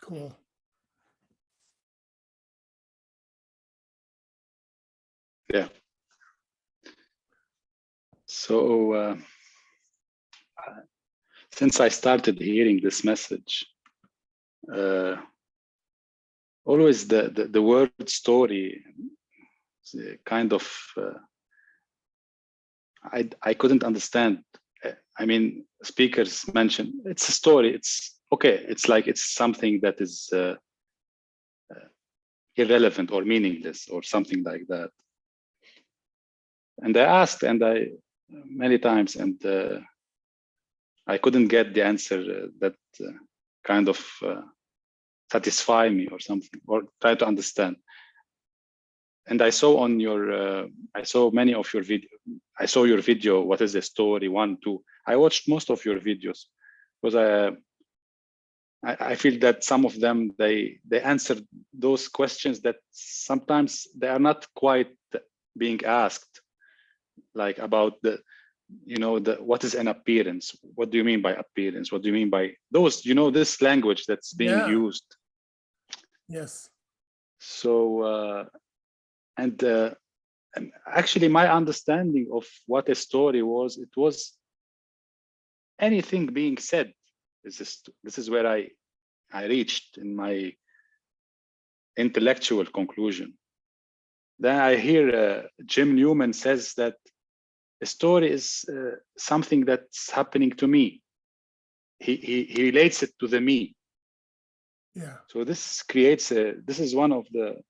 Cool. Yeah. So since I started hearing this message, always the word story kind of I couldn't understand. I mean, speakers mentioned it's a story. It's okay. It's like it's something that is irrelevant or meaningless or something like that. And I asked, and I many times, and I couldn't get the answer that kind of satisfy me or something, or try to understand. And I saw on your, I saw many of your video. I saw your video. What is the story? 1, 2. I watched most of your videos because I feel that some of them they answered those questions that sometimes they are not quite being asked, like about the, you know, the what is an appearance? What do you mean by appearance? What do you mean by those? You know, this language that's being used. Yes. So and actually, my understanding of what a story was, it was anything being said. This is where I reached in my intellectual conclusion. Then I hear Jim Newman says that a story is something that's happening to me. He relates it to the me. Yeah. So this creates this is one of the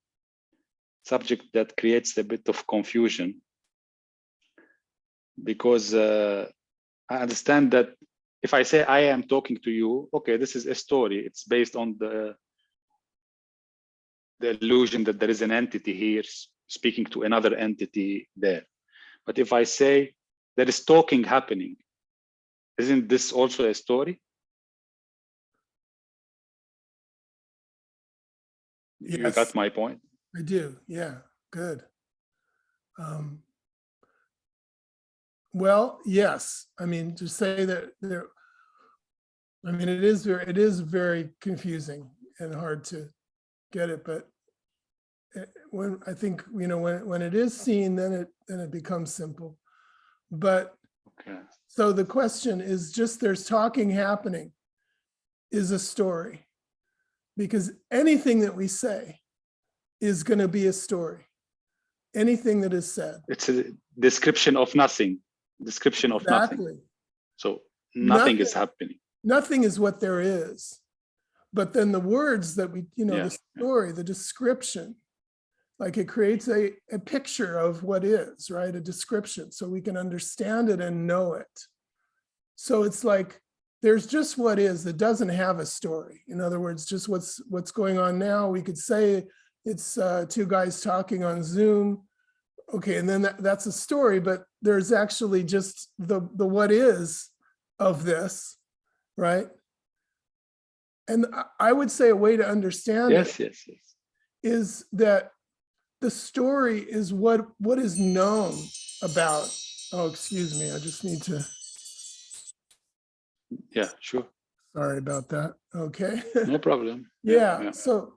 subject that creates a bit of confusion, because I understand that if I say I am talking to you, okay, this is a story. It's based on the illusion that there is an entity here speaking to another entity there. But if I say there is talking happening, isn't this also a story? Yes. You got my point? I do. Yeah. Good. Well, yes. I mean, to say that there, I mean, it is very confusing and hard to get it, but when I think, you know, when it is seen, then it becomes simple. But okay. So the question is just there's talking happening is a story, because anything that we say is going to be a story. Anything that is said. It's a description of nothing. Description of Exactly. nothing. So nothing is happening. Nothing is what there is. But then the words that we, you know, the story, the description, like it creates a picture of what is, right? A description, so we can understand it and know it. So it's like, there's just what is that doesn't have a story. In other words, just what's going on now. We could say it's two guys talking on Zoom. Okay, and then that's a story, but there's actually just the what is of this, right? And I would say a way to understand it is that the story is what is known about. Oh, excuse me, I just need to. Yeah, sure. Sorry about that. Okay. No problem. Yeah. So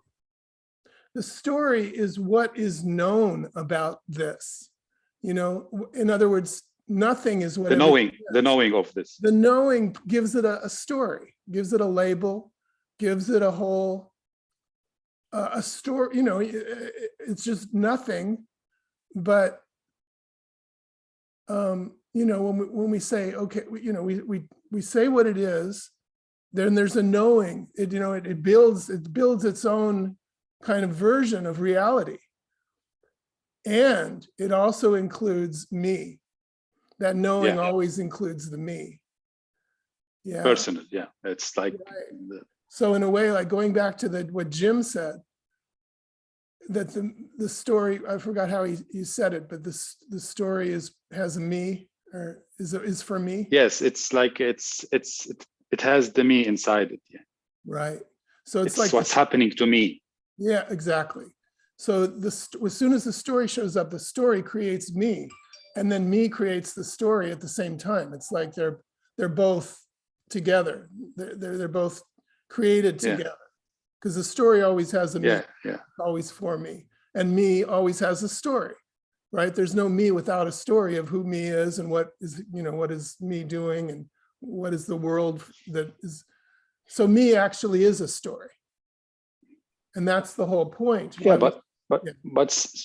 the story is what is known about this. You know, in other words, nothing is what the knowing of this. The knowing gives it a story, gives it a label, gives it a whole a story. You know, it's just nothing. But you know, when we say, okay, you know, we say what it is, then there's a knowing. It, you know, it builds its own kind of version of reality. And it also includes me. That knowing always includes the me. Yeah. Personal, yeah. It's like so in a way, like going back to what Jim said, that the story, I forgot how he said it, but the story has a me, or is for me. Yes, it's like it has the me inside it. Yeah. Right. So it's like what's happening to me. Yeah, exactly. So as soon as the story shows up, the story creates me, and then me creates the story at the same time. It's like they're both together. They're both created together. because the story always has a me, yeah. always for me, and me always has a story, right? There's no me without a story of who me is and what is, what is me doing and what is the world that is. So me actually is a story. And that's the whole point. Yeah, Yeah. but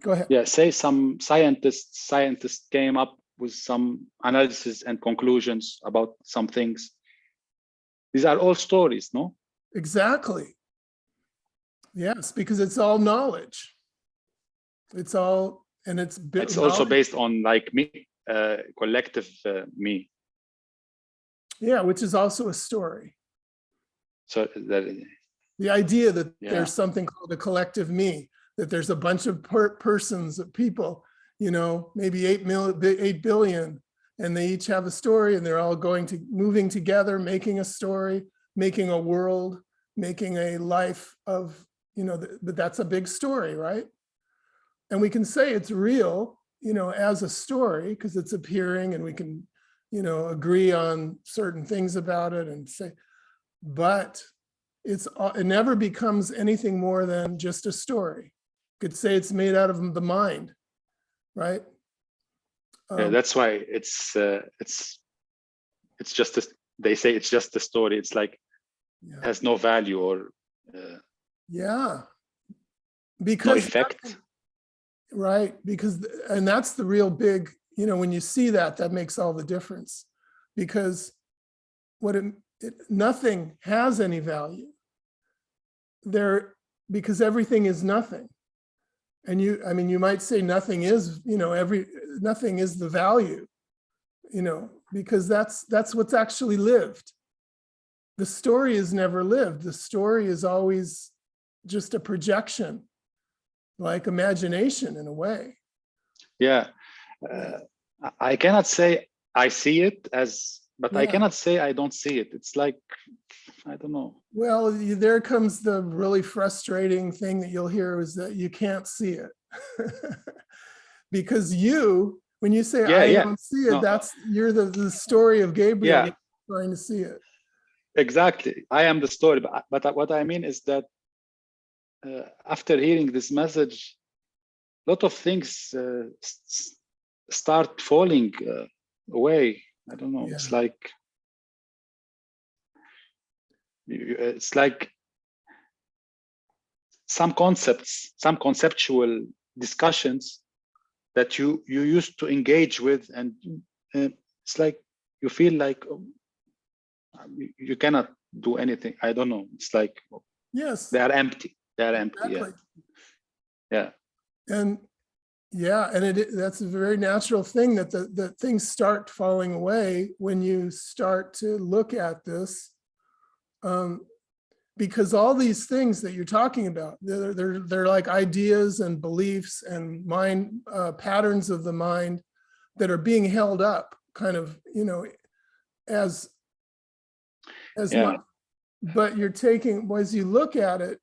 Go ahead. yeah, say some scientists came up with some analysis and conclusions about some things. These are all stories, no? Exactly. Yes, because it's all knowledge. It's all, and it's also based on like me, collective me. Yeah, which is also a story. So that, the idea that there's something called a collective me, that there's a bunch of persons, of people, maybe 8 billion, and they each have a story, and they're all moving together, making a story, making a world, making a life of, but that's a big story, right? And we can say it's real, as a story, because it's appearing, and we can, agree on certain things about it and say, but it never becomes anything more than just a story. You could say it's made out of the mind, right? Yeah, that's why it's just they say it's just a story. It's like has no value or because no effect, right? Because, and that's the real big, when you see that makes all the difference, because nothing has any value there, because everything is nothing. And you might say nothing is, nothing is the value, because that's what's actually lived. The story is never lived. The story is always just a projection, like imagination in a way. Yeah. I cannot say I see it as, but I cannot say I don't see it. It's like, I don't know. Well, there comes the really frustrating thing that you'll hear, is that you can't see it. Because when you say I don't see it, you're the story of Gabriel trying to see it. Exactly. I am the story. But what I mean is that after hearing this message, a lot of things start falling away. I don't know. It's like some concepts, some conceptual discussions that you used to engage with, and it's like you feel like you cannot do anything. I don't know. It's like they are empty. They are empty. Exactly. Yeah. And that's a very natural thing, that things start falling away when you start to look at this, because all these things that you're talking about, they're like ideas and beliefs and mind patterns of the mind that are being held up, kind of, as but you're taking, as you look at it,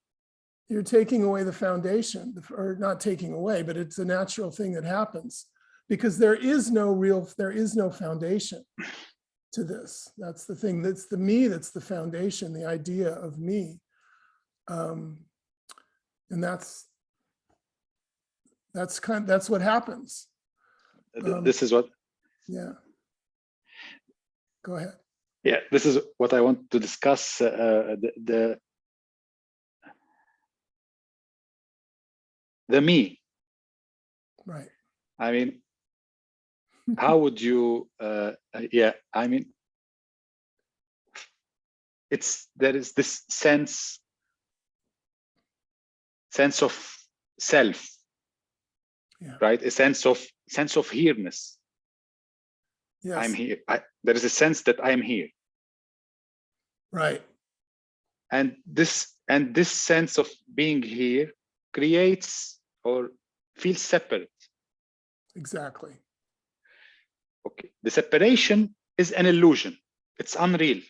you're taking away the foundation, or not taking away, but it's a natural thing that happens, because there is no foundation to this. That's the thing. That's the me. That's the foundation, the idea of me. And that's what happens. This is what. Yeah. Go ahead. Yeah, this is what I want to discuss. The me. Right. I mean, how would you? I mean, there is this sense of self, right? A sense of here-ness. Yes. I'm here. There is a sense that I am here. Right. And this sense of being here creates or feels separate. Exactly. Okay. The separation is an illusion. It's unreal.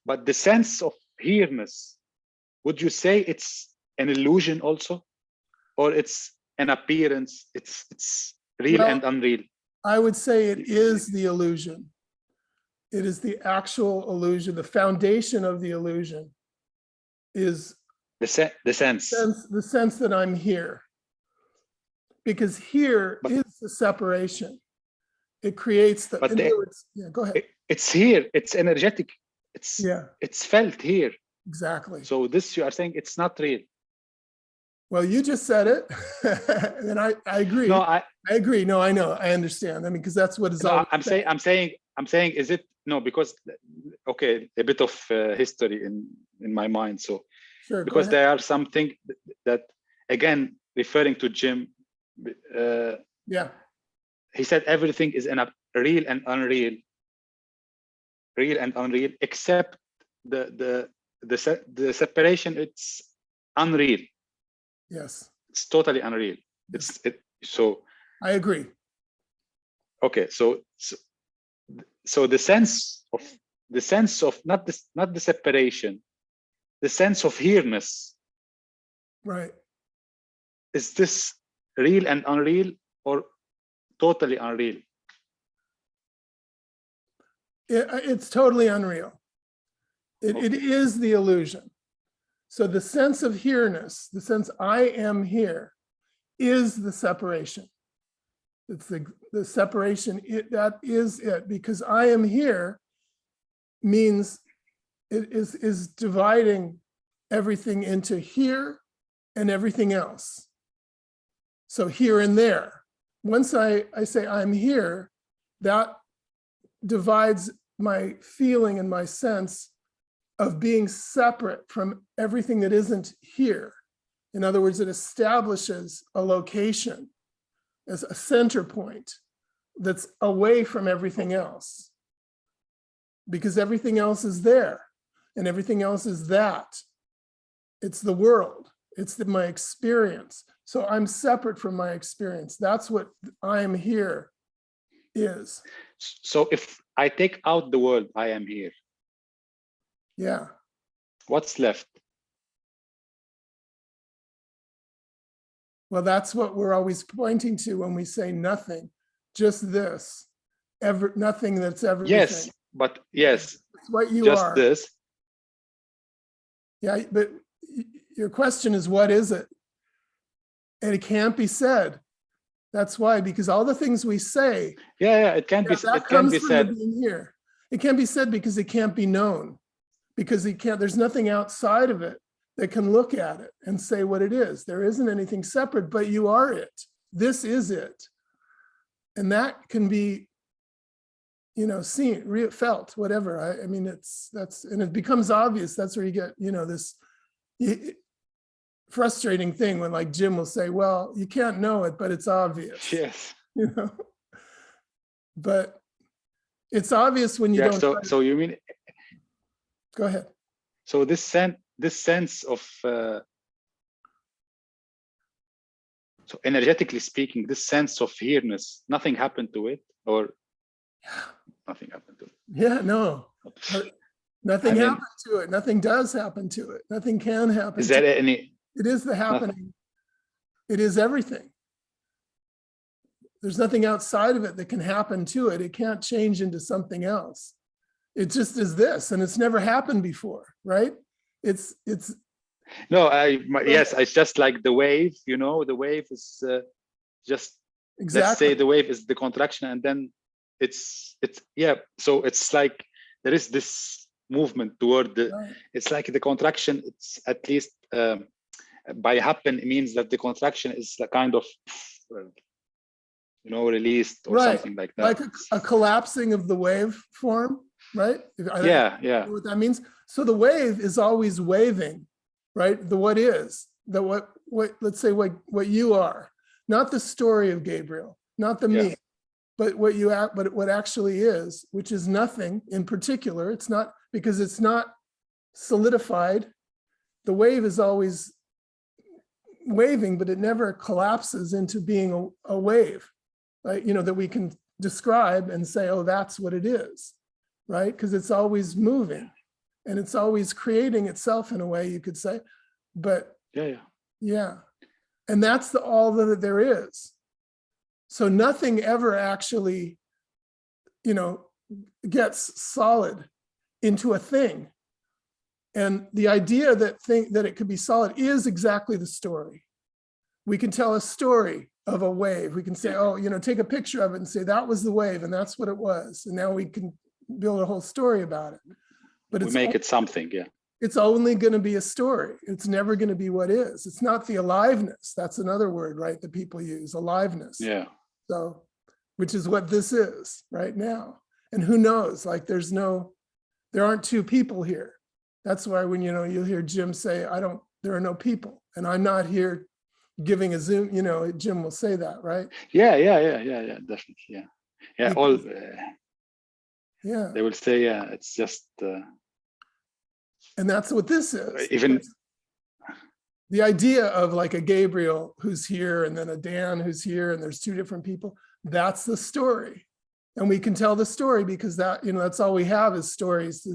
But the sense of here-ness, would you say it's an illusion also? Or it's an appearance? It's real and unreal? I would say it is the illusion. It is the actual illusion. The foundation of the illusion is the sense. the sense that I'm here. Because here is the separation. It creates the, in other words, yeah, go ahead. It's here, it's energetic. It's felt here. Exactly. So this, you are saying it's not real. Well, you just said it, and I agree. No, I agree. No, I know. I understand. I mean, because that's what is. No, I'm saying, is it no? Because okay, a bit of history in my mind. So, sure, because there are something that, again, referring to Jim. Yeah. He said everything is in a real and unreal, except the separation. It's unreal. Yes. It's totally unreal. Yes. So I agree. Okay, so the sense of not the separation, the sense of here-ness. Right. Is this real and unreal, or totally unreal? It's totally unreal. It is the illusion. So the sense of here-ness, the sense I am here, is the separation. It's the separation, that is it, because I am here means it is dividing everything into here and everything else. So here and there. Once I say I'm here, that divides my feeling and my sense of being separate from everything that isn't here. In other words, it establishes a location as a center point that's away from everything else, because everything else is there and everything else is that. It's the world, it's my experience. So I'm separate from my experience. That's what I am here is. So if I take out the word I am here, yeah, what's left? Well, that's what we're always pointing to when we say nothing, just this, nothing that's everything. Yes, but yes, it's what you just are. This. Yeah, but your question is, what is it? And it can't be said. That's why, because all the things we say. Yeah, it can't be. That it can be from said. The being here. It can't be said because it can't be known, because it can't. There's nothing outside of it that can look at it and say what it is. There isn't anything separate, but you are it. This is it. And that can be, seen, felt, whatever. I mean, and it becomes obvious. That's where you get, this frustrating thing when, like, Jim will say, well, you can't know it, but it's obvious. Yes. But it's obvious when you don't. So you mean? Go ahead. So this sense of, so energetically speaking, this sense of here-ness, nothing happened to it, or nothing happened to it? Yeah, no. Nothing happened to it. Nothing does happen to it. Nothing can happen. Is there any? It is the happening. Nothing. It is everything. There's nothing outside of it that can happen to it. It can't change into something else. It just is this, and it's never happened before, right? It's. No, yes, it's just like the wave. The wave is just. Exactly. Let's say the wave is the contraction, and then it's yeah. So it's like there is this movement toward the. Right. It's like the contraction. It's at least by happen, it means that the contraction is a kind of. Released or right. Something like that. Like a collapsing of the wave form, right? Yeah. Know what that means. So the wave is always waving, right? The what is, the what let's say what you are, not the story of Gabriel, not the me, but what actually is, which is nothing in particular. It's not, because it's not solidified. The wave is always waving, but it never collapses into being a wave. Right, that we can describe and say, oh, that's what it is, right? Because it's always moving and it's always creating itself in a way, you could say. But yeah. And that's all that there is. So nothing ever actually, gets solid into a thing. And the idea that it could be solid is exactly the story. We can tell a story of a wave. We can say, oh, take a picture of it and say that was the wave and that's what it was. And now we can build a whole story about it. But we make it something, yeah. It's only going to be a story. It's never going to be what is. It's not the aliveness. That's another word, right, that people use, aliveness. Yeah. So, which is what this is right now. And who knows, like there aren't two people here. That's why when, you'll hear Jim say, there are no people. And I'm not here giving a Zoom, Jim will say that, right? Yeah, definitely, yeah. Yeah, Because, yeah. They will say, yeah, it's just. And that's what this is. Even the idea of like a Gabriel who's here and then a Dan who's here and there's two different people, that's the story. And we can tell the story because that's all we have is stories.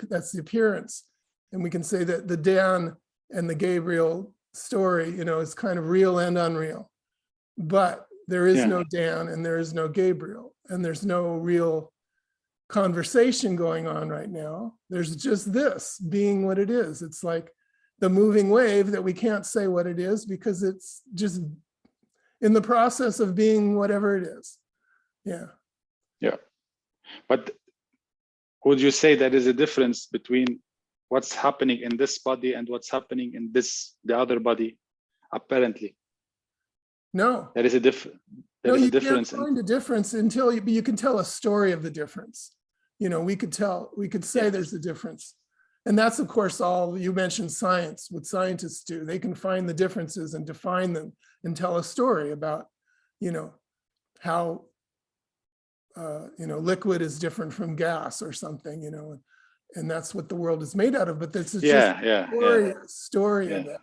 That's the appearance. And we can say that the Dan and the Gabriel story, is kind of real and unreal. But there is no Dan and there is no Gabriel and there's no real conversation going on right now. There's just this being what it is. It's like the moving wave that we can't say what it is because it's just in the process of being whatever it is. Yeah. Yeah. But would you say there is a difference between what's happening in this body and what's happening in the other body? Apparently. No. There is a difference. You can't find a difference until you can tell a story of the difference. We could say there's a difference. And that's, of course, all you mentioned science, what scientists do. They can find the differences and define them and tell a story about, how, liquid is different from gas or something, and that's what the world is made out of. But this is just a story of that.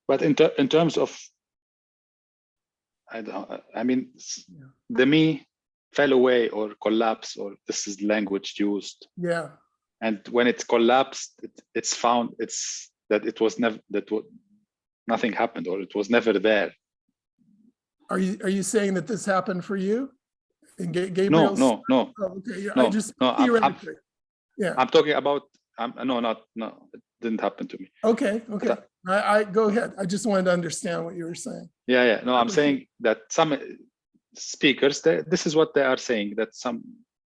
But in terms of, the me fell away or collapsed, or this is language used. Yeah. And when it collapsed, it's found that it was never, nothing happened, or it was never there. Are you saying that this happened for you? In Gabriel's? No. Oh, okay. No, I just theoretically. I'm talking about. It didn't happen to me. Okay. I go ahead. I just wanted to understand what you were saying. Yeah. No, I'm saying that some speakers, this is what they are saying.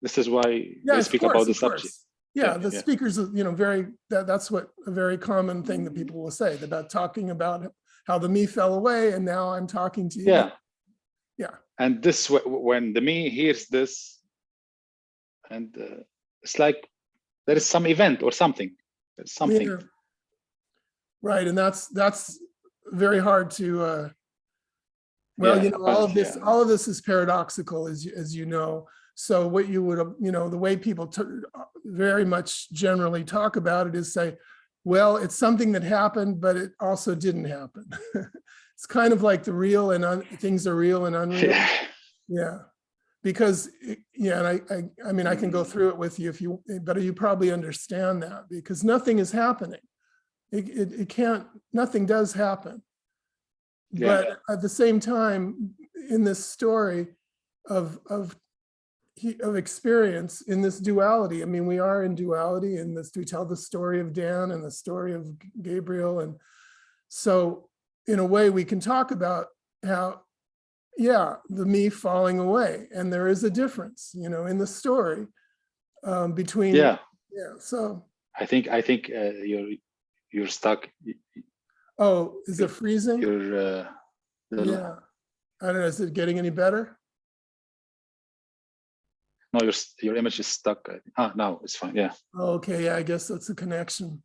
This is why they speak about the subject. Yeah, the speakers, that's what a very common thing that people will say about talking about how the me fell away and now I'm talking to you. Yeah. Yeah. And this, when the me hears this, and it's like there is some event or something. There's something. Yeah. Right, and that's very hard to. All of this is paradoxical, as you know. So what you would, the way people very much generally talk about it is say, well, it's something that happened, but it also didn't happen. It's kind of like the real and things are real and unreal. Yeah, because and I can go through it with you but you probably understand that because nothing is happening. It can't. Nothing does happen. Yeah. But at the same time, in this story of experience, in this duality, we are in duality in this. We tell the story of Dan and the story of Gabriel, and so in a way we can talk about how, the me falling away, and there is a difference, in the story between. Yeah. So I think you're stuck. Oh, is it freezing? Yeah. I don't know. Is it getting any better? No, your image is stuck. Now it's fine. Yeah. Okay. Yeah, I guess that's the connection.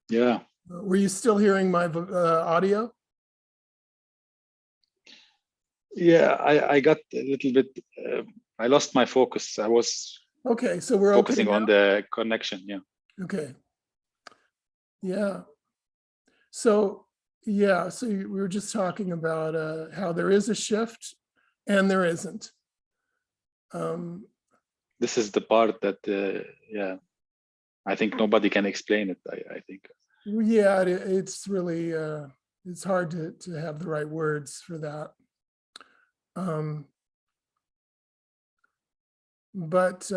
Yeah. Were you still hearing my audio? Yeah, I got a little bit. I lost my focus. I was. Okay, so we're focusing on the connection. Yeah. Okay. Yeah. So we were just talking about how there is a shift and there isn't. This is the part that, I think nobody can explain it, I think. Yeah, it's really, it's hard to have the right words for that. But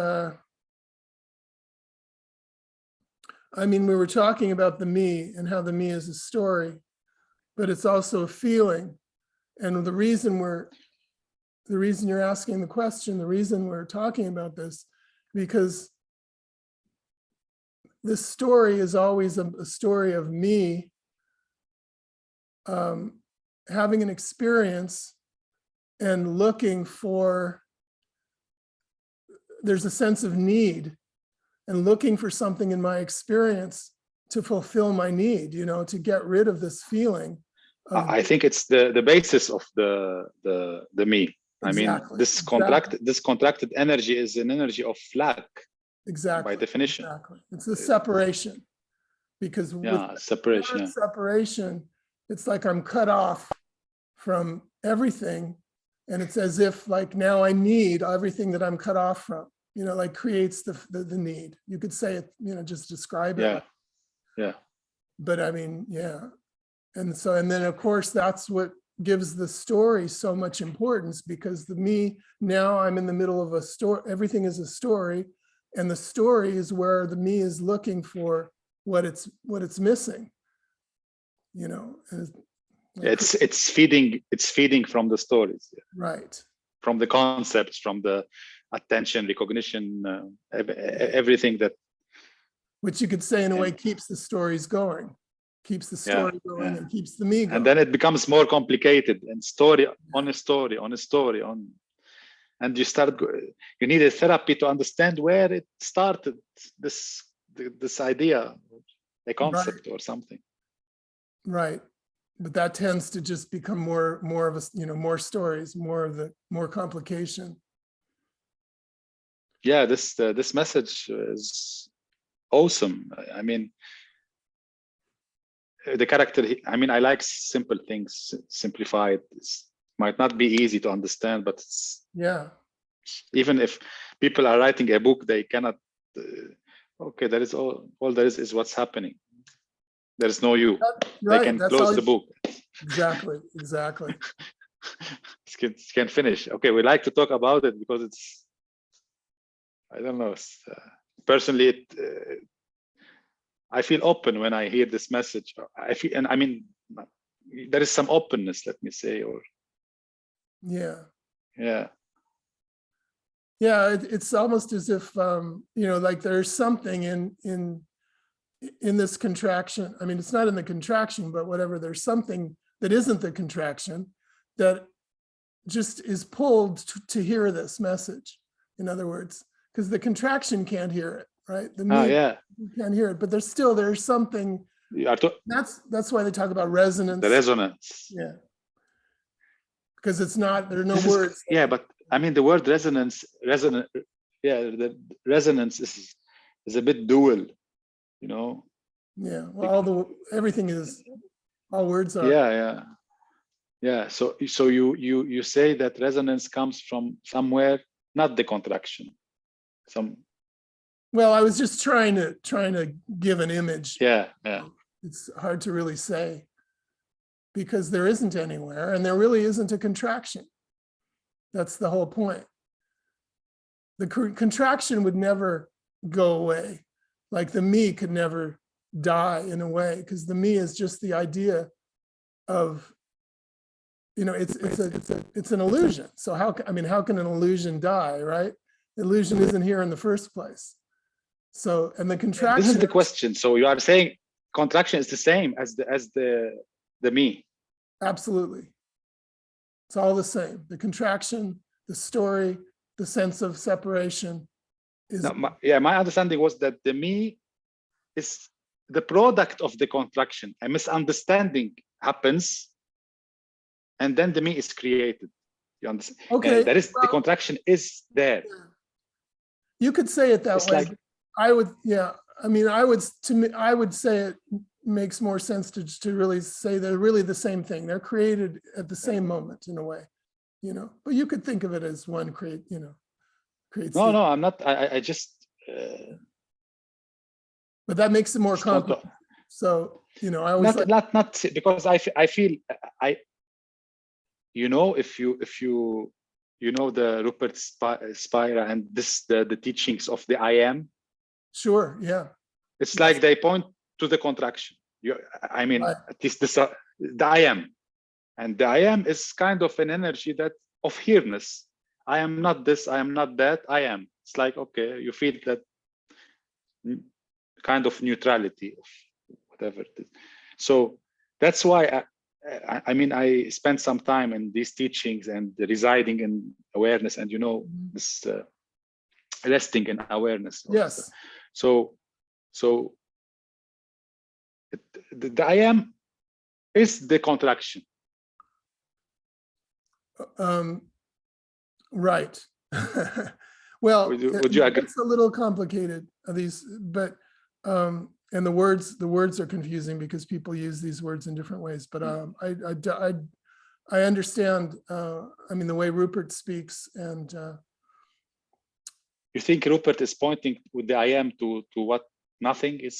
I mean, we were talking about the me and how the me is a story, but it's also a feeling. And the reason you're asking the question, the reason we're talking about this, because this story is always a story of me having an experience and looking for, there's a sense of need and looking for something in my experience to fulfill my need, you know, to get rid of this feeling. I think it's the basis of the me. Exactly, I mean, this contracted energy is an energy of lack. Exactly. By definition. Exactly. It's the separation. Because with separation, it's like I'm cut off from everything. And it's as if like now I need everything that I'm cut off from, you know, like creates the need. You could say it, you know, just describe it. Yeah. Yeah. But I mean, yeah. And so, and then of course, that's what gives the story so much importance, because the me, now I'm in the middle of a story, everything is a story. And the story is where the me is looking for what it's missing, you know. Like it's feeding from the stories, right? From the concepts, from the attention, recognition, everything that. Which you could say in a way keeps the stories going, keeps the story going, and keeps the me going. And then it becomes more complicated, and story on a story on a story on. And you need a therapy to understand where it started, this idea, a concept or something. Right. But that tends to just become more of a, you know, more stories, more complication. Yeah, this message is awesome. I mean, the character, I mean, I like simple things, simplified. It might not be easy to understand, but it's, even if people are writing a book, they cannot, okay, that is all there is what's happening. There's no you. Right. They can close the book. Exactly. Can finish. Okay, we like to talk about it because it's, I don't know, personally, I feel open when I hear this message. I feel, and I mean, there is some openness, let me say, or. Yeah. It's almost as if, you know, like there's something in this contraction. I mean, it's not in the contraction, but whatever, there's something that isn't the contraction that just is pulled to hear this message. In other words, because the contraction can't hear it, right? The me can't hear it, but there's something. That's why they talk about resonance. The resonance. Yeah. Because it's not, there are no words. But I mean, the word resonance. The resonance is a bit dual, you know. Yeah. Well, everything is, all words are. Yeah. So you say that resonance comes from somewhere, not the contraction. Well, I was just trying to give an image. Yeah. It's hard to really say, because there isn't anywhere, and there really isn't a contraction. That's the whole point. The contraction would never go away. Like the me could never die in a way, because the me is just the idea of, you know, it's an illusion. So how can an illusion die, right? Illusion isn't here in the first place. So, and the contraction. This is the question. So you are saying contraction is the same as the me. Absolutely. It's all the same. The contraction, the story, the sense of separation is. My understanding was that the me is the product of the contraction. A misunderstanding happens, and then the me is created. You understand? Okay. The contraction is there. You could say it that way. I would say it makes more sense to really say they're really the same thing. They're created at the same moment in a way, you know, but you could think of it as one creates. No, I'm not. I just. But that makes it more complicated. So, you know, I always not because I feel you know, if you you know, the Rupert Spira and this the teachings of the I am. Sure. Yeah. It's like they point to the contraction. I mean, Right. at least this the I am, and the I am is kind of an energy that of here-ness. I am not this. I am not that. I am. It's like, okay, you feel that kind of neutrality of whatever it is. So that's why I mean, I spent some time in these teachings and residing in awareness, and you know, this resting in awareness. Yes. So the I am is the contraction. Right. Well, would you agree? It's a little complicated, these, but and the words are confusing because people use these words in different ways. But I understand. I mean, the way Rupert speaks, and you think Rupert is pointing with the I am to what nothing is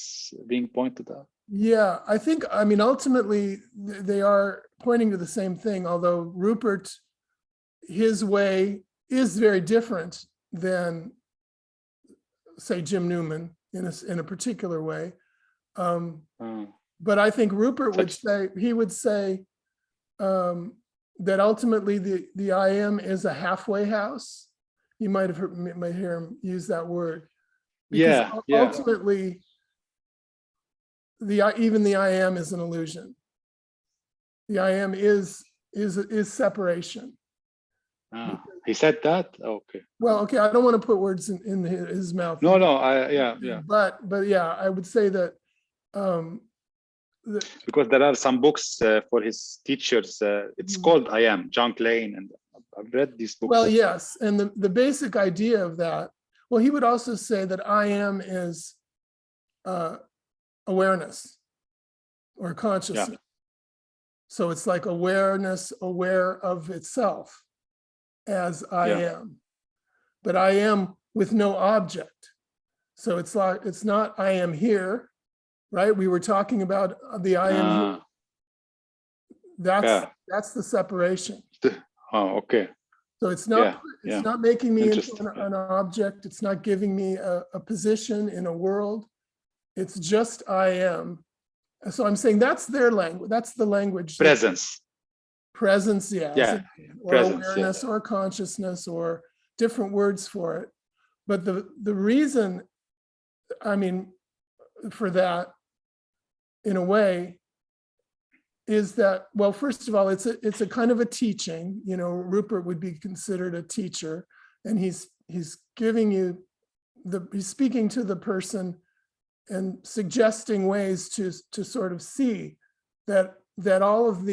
being pointed at? Yeah, I think. I mean, ultimately, they are pointing to the same thing. Although Rupert, his way is very different than, say, Jim Newman in a particular way. But I think Rupert would say, that ultimately the I am is a halfway house. You might hear him use that word. Because ultimately, even the I am is an illusion. The I am is separation. He said that? Okay. Well, okay, I don't want to put words in his mouth. No, yeah. But yeah, I would say that because there are some books for his teachers. It's called I Am, John Lane, and I've read these books. Well, yes, and the basic idea of that. Well, he would also say that I am is awareness or consciousness. Yeah. So it's like awareness, aware of itself as I am, but I am with no object. So it's like, it's not I am here, right? We were talking about the I am here. That's the separation. Okay. So it's not not making me into an object. It's not giving me a position in a world. It's just I am. So I'm saying that's their language. That's the language. Presence. Presence, yeah. Or presence, awareness, or consciousness, or different words for it. But the reason, I mean, for that, in a way, is that, well, first of all, it's a kind of a teaching. You know, Rupert would be considered a teacher, and he's giving you he's speaking to the person and suggesting ways to sort of see that all of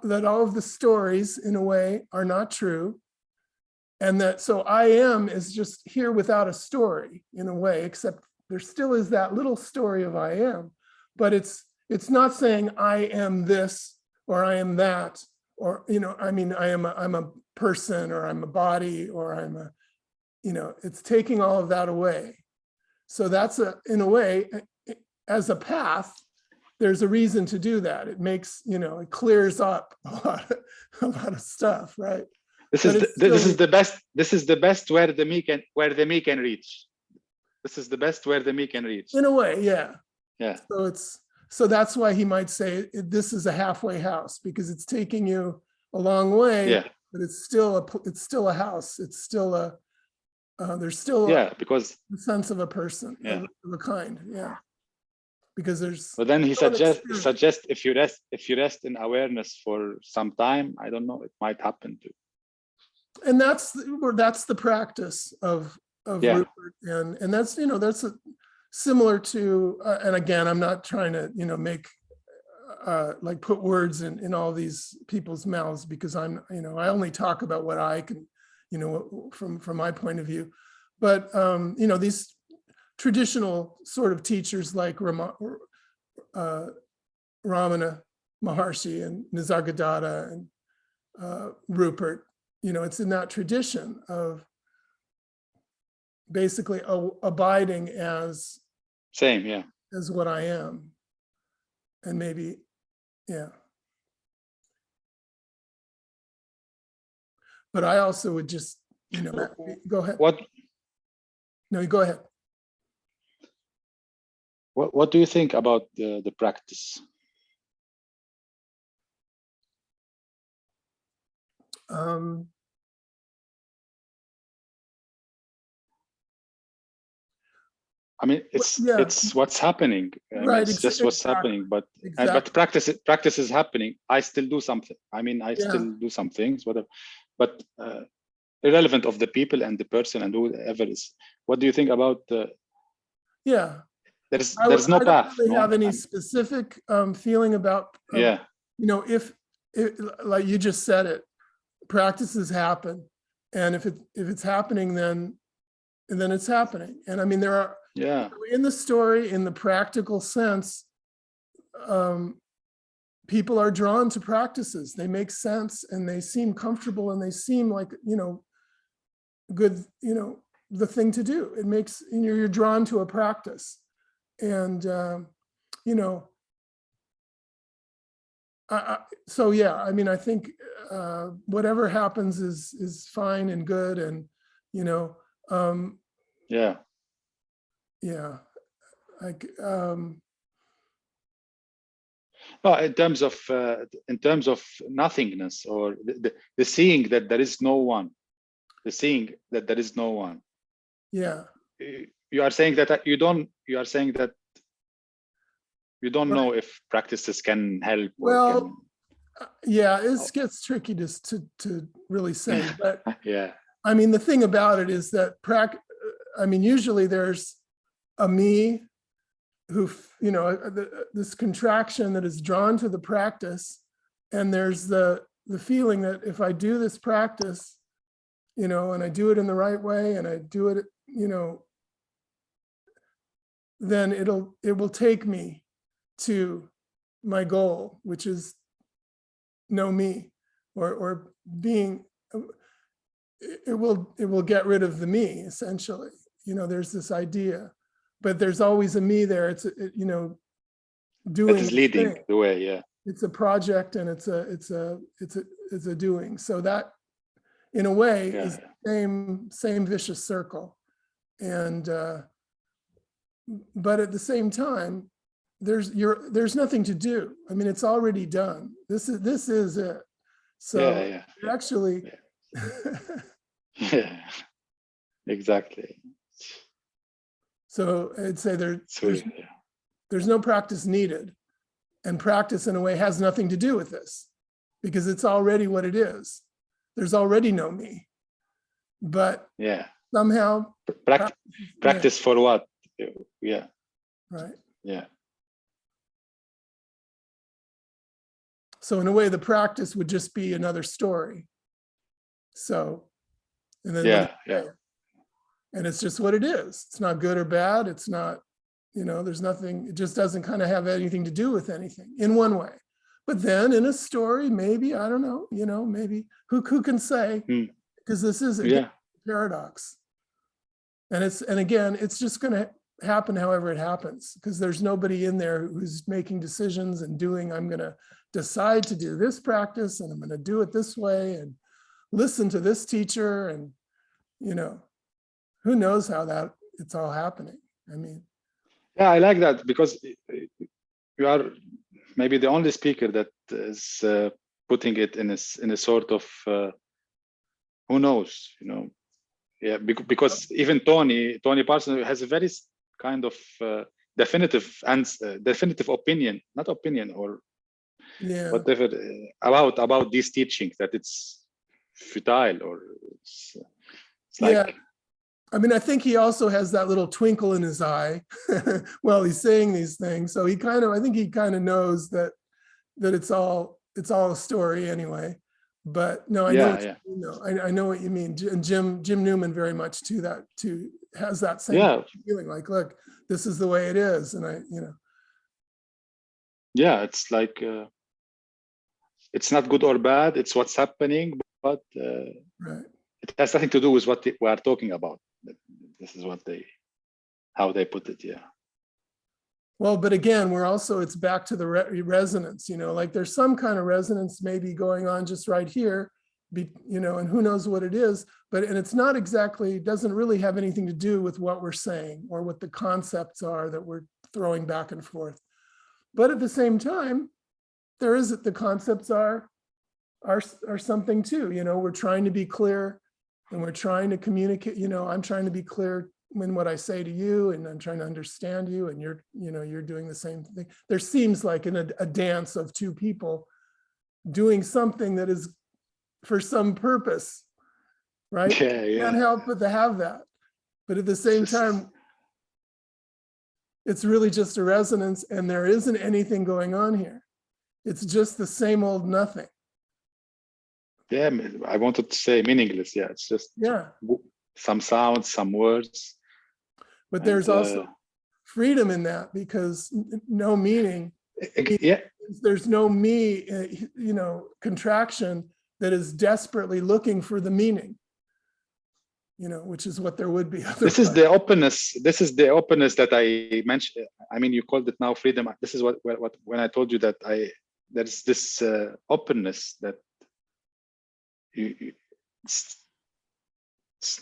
that all of the stories, in a way, are not true, and that so I am is just here without a story, in a way, except there still is that little story of I am, but it's not saying I am this or I am that, or, you know, I mean, I'm a person, or I'm a body, or I'm a, you know, it's taking all of that away. So that's in a way, as a path, there's a reason to do that. It makes, you know, it clears up a lot of stuff, right? This is the best where the me can reach. This is the best where the me can reach. In a way, yeah. Yeah. So that's why he might say this is a halfway house, because it's taking you a long way, but it's still a house. It's still a there's still because the sense of a person, of a kind, because there's. But then he suggests if you rest in awareness for some time, I don't know, it might happen too. And that's the practice of Rupert, and that's, you know, that's similar to and again, I'm not trying to, you know, make like put words in all these people's mouths, because I'm, you know, I only talk about what I can, you know, from my point of view. But you know, these traditional sort of teachers like Ramana Maharshi and Nisargadatta and Rupert, you know, it's in that tradition of basically abiding as as what I am. And maybe, but I also would just, go ahead. What No, you go ahead. what do you think about the practice? I mean, it's what's happening. Right, it's just what's happening. But but practice is happening. I still do something. I mean, I still do some things, whatever. But irrelevant of the people and the person and whoever is. What do you think about? There's no path. I don't really have any specific feeling about. If like you just said it, practices happen, and if it's happening, then it's happening. And I mean, there are in the story, in the practical sense, people are drawn to practices. They make sense and they seem comfortable and they seem like, good, the thing to do. It makes, you're drawn to a practice. And, so yeah, I mean, I think whatever happens is fine and good. And, like, no, in terms of nothingness, or the seeing that there is no one, the seeing that there is no one. Yeah. You are saying that you don't know if practices can help. Well, yeah, it gets tricky to really say, but I mean, the thing about it is that usually there's a me who, this contraction that is drawn to the practice. And there's the feeling that if I do this practice, and I do it in the right way and I do it, then it will take me to my goal, which is know me, or being, it will get rid of the me, essentially. There's this idea, but there's always a me there. It's doing that is leading the way. It's a project and it's a doing. So that, in a way, is the same vicious circle. And but at the same time, there's nothing to do. I mean, it's already done. This is it. So actually, exactly. So I'd say there's no practice needed, and practice in a way has nothing to do with this, because it's already what it is. There's already no me, but somehow practice for what? Right. Yeah. So in a way, the practice would just be another story. So, and then and it's just what it is. It's not good or bad. It's not, there's nothing. It just doesn't kind of have anything to do with anything in one way. But then in a story, maybe, I don't know, maybe who can say? Because this is a paradox. And again, it's just going to happen however it happens, because there's nobody in there who's making decisions and doing, I'm going to decide to do this practice and I'm going to do it this way and listen to this teacher, and who knows how it's all happening. I mean, I like that, because you are maybe the only speaker that is putting it in a sort of who knows, because even Tony Parsons has a very kind of definitive opinion, not opinion or whatever, about these teachings, that it's futile, or it's like. I mean, I think he also has that little twinkle in his eye while he's saying these things. So I think he kind of knows that it's all a story anyway. But no, I know, I know what you mean. And Jim Newman very much has that same feeling, like, look, this is the way it is. And it's like, it's not good or bad. It's what's happening, but it has nothing to do with what we are talking about. This is how they put it. Well, but again, it's back to the resonance, like there's some kind of resonance maybe going on just right here, and who knows what it is, and it's not exactly, doesn't really have anything to do with what we're saying or what the concepts are that we're throwing back and forth. But at the same time, the concepts are something too. We're trying to be clear and we're trying to communicate. I'm trying to be clear in what I say to you, and I'm trying to understand you, and you're doing the same thing. There seems like in a dance of two people doing something that is for some purpose, right? Yeah. Can't help but to have that. But at the same time, it's really just a resonance, and there isn't anything going on here. It's just the same old nothing. Yeah, I wanted to say meaningless. Yeah, it's just some sounds, some words. But there's also freedom in that, because no meaning. Yeah. There's no me, contraction that is desperately looking for the meaning, which is what there would be otherwise. This is the openness. This is the openness that I mentioned. I mean, you called it now freedom. This is what when I told you that there's this openness that it's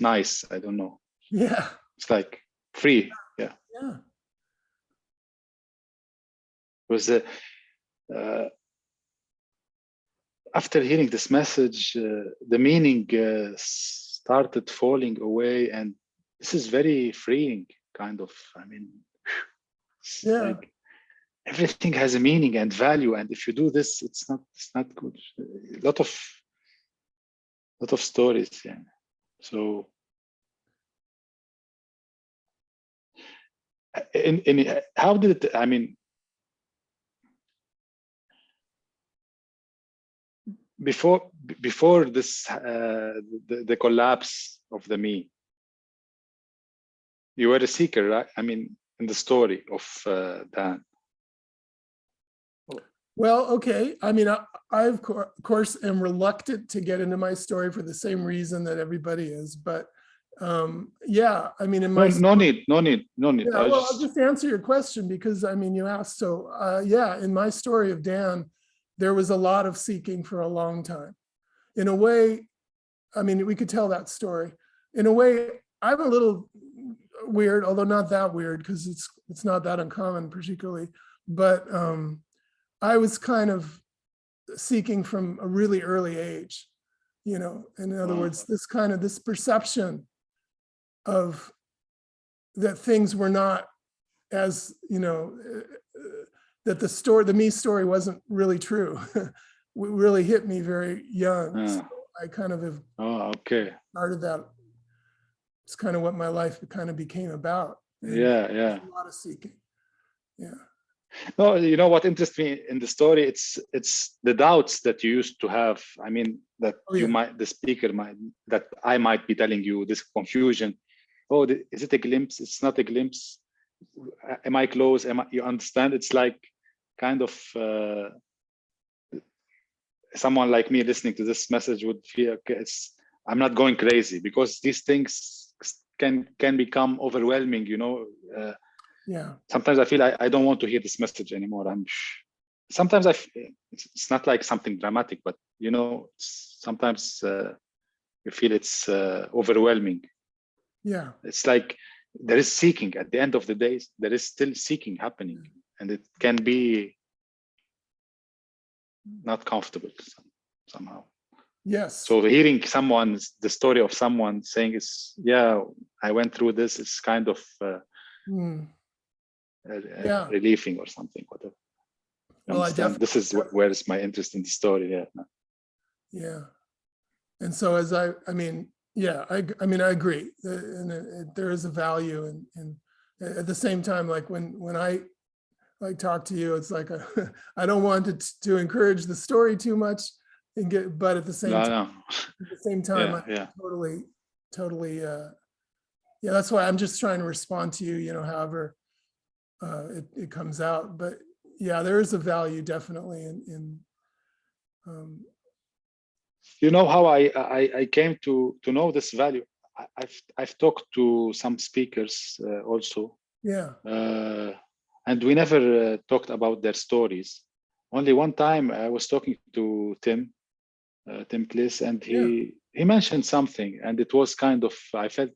nice. I don't know. Yeah. It's like free. Yeah. Yeah. It was after hearing this message, the meaning started falling away, and this is very freeing, kind of. I mean, like everything has a meaning and value, and if you do this, it's not good. A lot of stories. Yeah. So, how did it? I mean, before this the collapse of the me, you were a seeker, right? I mean, in the story of Dan. Well, okay. I mean, I of course am reluctant to get into my story for the same reason that everybody is, but yeah, I mean, in my no need. Yeah, well, I'll just answer your question, because I mean, you asked. So yeah, in my story of Dan, there was a lot of seeking for a long time. In a way, I mean, we could tell that story. In a way, I'm a little weird, although not that weird, because it's not that uncommon particularly. But I was kind of seeking from a really early age, in other words, this perception of that things were not as, that the me story wasn't really true. It really hit me very young. So I kind of have started that. It's kind of what my life kind of became about. And yeah. A lot of seeking. Yeah. No, you know what interests me in the story? It's the doubts that you used to have. I mean, that the speaker that I might be telling you this confusion. Oh, is it a glimpse? It's not a glimpse. Am I close? You understand? It's like kind of someone like me listening to this message would feel, okay, I'm not going crazy, because these things can become overwhelming, Yeah. Sometimes I feel I don't want to hear this message anymore. Sometimes it's not like something dramatic, but sometimes you feel it's overwhelming. Yeah. It's like there is seeking at the end of the day. There is still seeking happening, and it can be not comfortable somehow. Yes. So hearing the story of someone saying I went through this, it's kind of relieving or something, whatever. Well, this is where is my interest in the story. Yeah. And so I mean, I agree. And there is a value and at the same time, like when I talk to you, it's like I don't want to encourage the story too much but at the same time, I totally that's why I'm just trying to respond to you, however it comes out. But yeah, there is a value definitely in how I came to know this value. I've talked to some speakers also. Yeah. And we never talked about their stories. Only one time I was talking to Tim, Tim Kliss, and he mentioned something, and it was kind of, I felt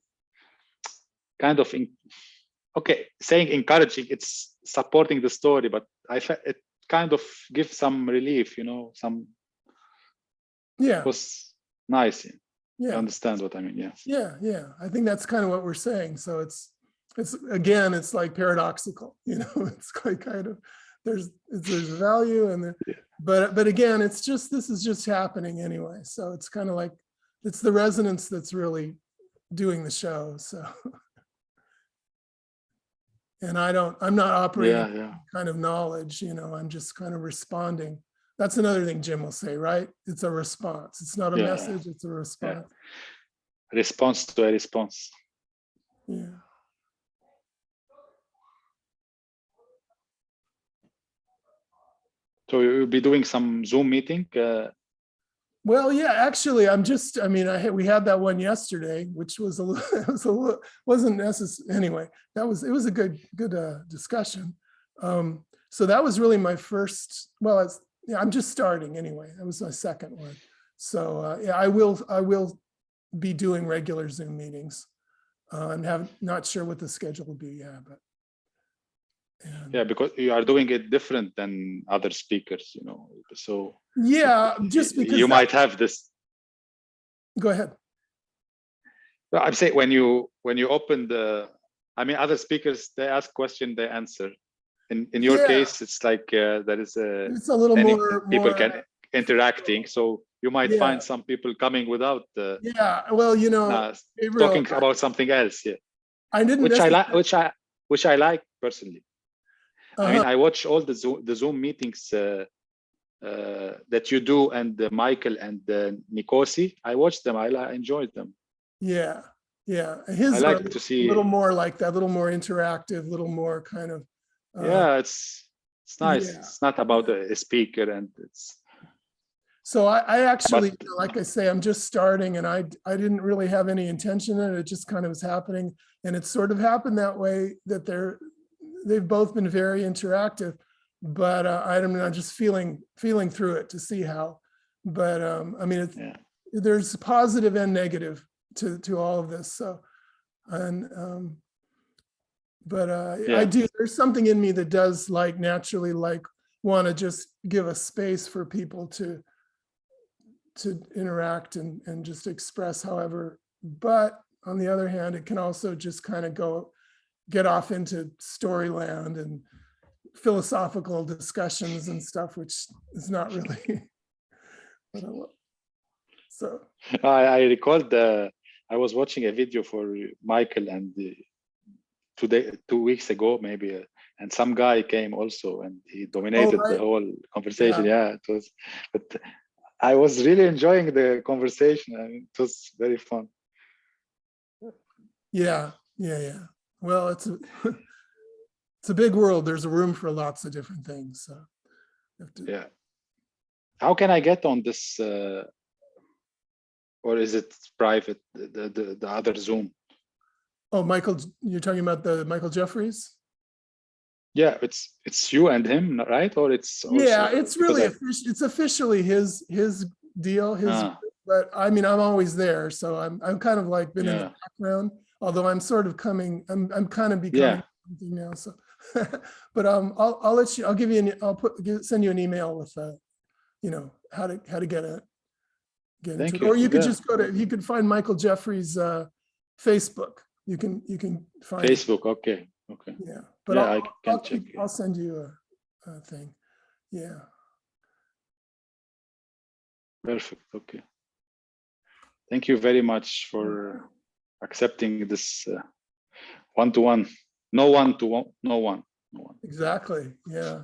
kind of saying encouraging. It's supporting the story, but I felt it kind of gives some relief, some. Yeah, it was nice. Yeah, you understand what I mean? Yeah. I think that's kind of what we're saying. So it's again, it's like paradoxical. It's like kind of there's value and but again, it's just this is just happening anyway. So it's kind of like it's the resonance that's really doing the show. So. And I'm not operating kind of knowledge, I'm just kind of responding. That's another thing Jim will say, right? It's a response. It's not a message, it's a response. Response to a response. Yeah. So you'll be doing some Zoom meeting? Well, yeah, actually, we had that one yesterday, which was wasn't necessary. Anyway, it was a good discussion. So that was really my first, I'm just starting anyway. That was my second one. So I will be doing regular Zoom meetings. I'm not sure what the schedule will be, but. Because you are doing it different than other speakers, so. Yeah, just because you might have this. Go ahead. Well, I'm saying when you open other speakers, they ask question, they answer. In your case, it's like there is it's a little more people can interacting, so you might find some people coming without Gabriel, talking about something else. I didn't which I like personally. I mean, I watch all the Zoom meetings that you do, and Michael and Nikosi. I watched them. I enjoyed them. Yeah. His I like to see a little more like that, a little more interactive, a little more kind of. It's nice. Yeah. It's not about a speaker, and it's. So I actually, like I say, I'm just starting, and I didn't really have any intention in it. It just kind of was happening, and it sort of happened that way. That they've both been very interactive, but I'm just feeling through it to see how. But there's positive and negative to all of this. So, and I do. There's something in me that does naturally want to just give a space for people to interact and just express however. But on the other hand, it can also just kind of get off into storyland and philosophical discussions and stuff, which is not really. So I recalled I was watching a video for Michael, and 2 weeks ago maybe, and some guy came also, and he dominated the whole conversation. It was, but I was really enjoying the conversation. It was very fun. Yeah. Well, it's a big world. There's a room for lots of different things. So how can I get on this, or is it private? The other Zoom? Oh, Michael, you're talking about the Michael Jeffries? Yeah, it's you and him, right? Or it's also, it's really it's officially his deal. But I mean, I'm always there, so I'm kind of like been in the background. Although I'm sort of coming, I'm kind of becoming something now. So, but I'll let you. I'll give you send you an email with how to get it. Into it. Or you could just you could find Michael Jeffries' Facebook. You can find Facebook. Okay. Yeah, but I'll send you a thing. Yeah. Perfect. Okay. Thank you very much for accepting this one-to-one. No one. Exactly. Yeah.